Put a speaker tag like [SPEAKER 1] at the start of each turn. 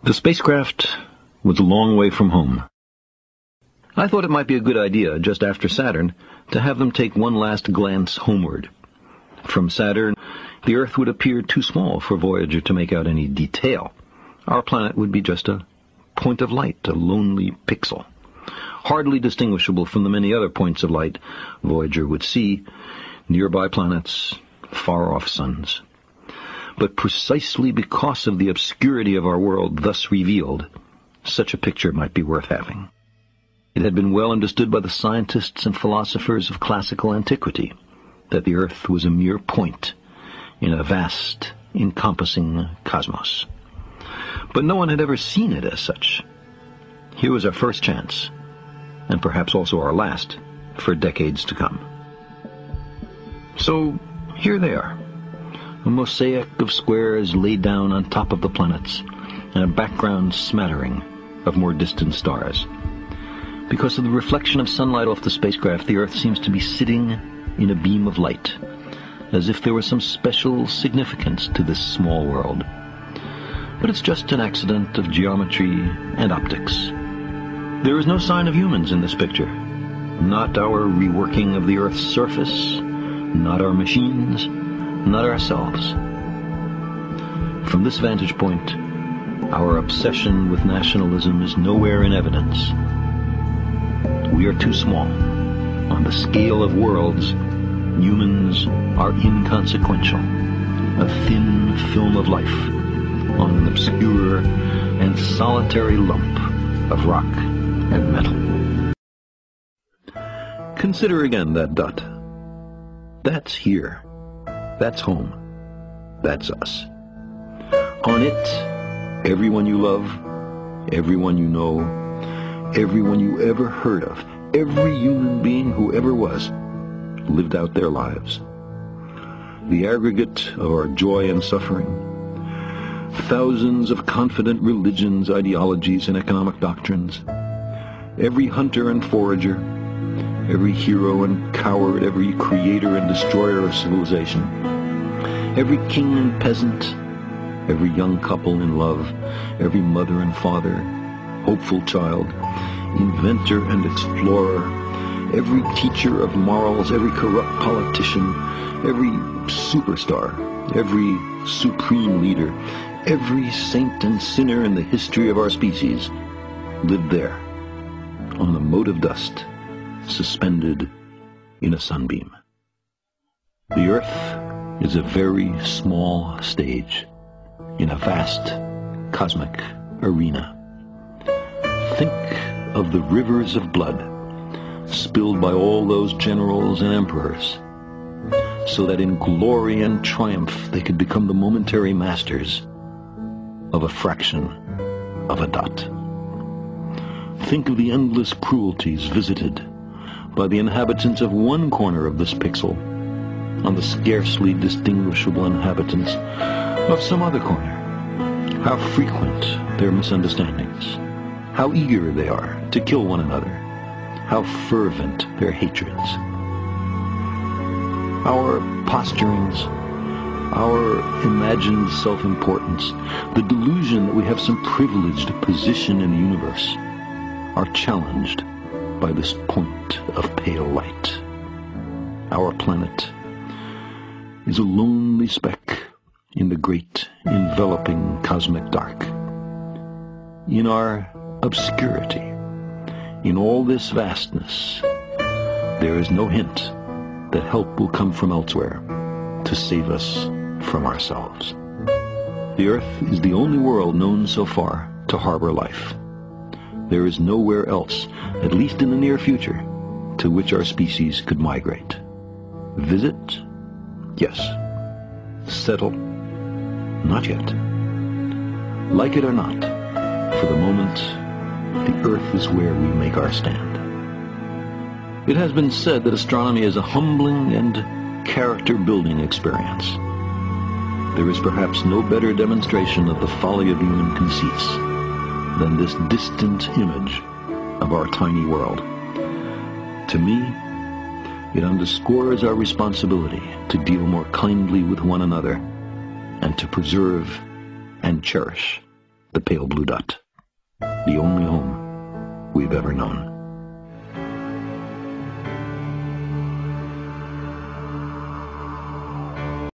[SPEAKER 1] The spacecraft was a long way from home. I thought it might be a good idea, just after Saturn, to have them take one last glance homeward. From Saturn, the Earth would appear too small for Voyager to make out any detail. Our planet would be just a point of light, a lonely pixel, hardly distinguishable from the many other points of light Voyager would see, nearby planets, far-off suns. But precisely because of the obscurity of our world thus revealed, such a picture might be worth having. It had been well understood by the scientists and philosophers of classical antiquity that the Earth was a mere point in a vast, encompassing cosmos. But no one had ever seen it as such. Here was our first chance, and perhaps also our last, for decades to come. So, here they are, a mosaic of squares laid down on top of the planets, and a background smattering of more distant stars. Because of the reflection of sunlight off the spacecraft, the Earth seems to be sitting in a beam of light, as if there was some special significance to this small world. But it's just an accident of geometry and optics. There is no sign of humans in this picture. Not our reworking of the Earth's surface, not our machines, not ourselves. From this vantage point, our obsession with nationalism is nowhere in evidence. We are too small. On the scale of worlds, humans are inconsequential, a thin film of life on an obscure and solitary lump of rock and metal. Consider again that dot. That's here. That's home. That's us. On it, everyone you love, everyone you know, everyone you ever heard of, every human being who ever was, lived out their lives. The aggregate of our joy and suffering, thousands of confident religions, ideologies, and economic doctrines, every hunter and forager, every hero and coward, every creator and destroyer of civilization, every king and peasant, every young couple in love, every mother and father, hopeful child, inventor and explorer, every teacher of morals, every corrupt politician, every superstar, every supreme leader, every saint and sinner in the history of our species lived there, on a mote of dust, suspended in a sunbeam. The Earth is a very small stage in a vast cosmic arena. Think of the rivers of blood spilled by all those generals and emperors, so that in glory and triumph they could become the momentary masters of a fraction of a dot. Think of the endless cruelties visited by the inhabitants of one corner of this pixel on the scarcely distinguishable inhabitants of some other corner. How frequent their misunderstandings, how eager they are to kill one another, how fervent their hatreds. Our posturings, our imagined self-importance, the delusion that we have some privileged position in the universe, are challenged by this point of pale light. Our planet is a lonely speck in the great enveloping cosmic dark. In our obscurity, in all this vastness, there is no hint that help will come from elsewhere to save us from ourselves. The Earth is the only world known so far to harbor life. There is nowhere else, at least in the near future, to which our species could migrate. Visit? Yes. Settle? Not yet. Like it or not, for the moment, the Earth is where we make our stand. It has been said that astronomy is a humbling and character-building experience. There is perhaps no better demonstration of the folly of human conceits than this distant image of our tiny world. To me, it underscores our responsibility to deal more kindly with one another and to preserve and cherish the pale blue dot, the only home we've ever known.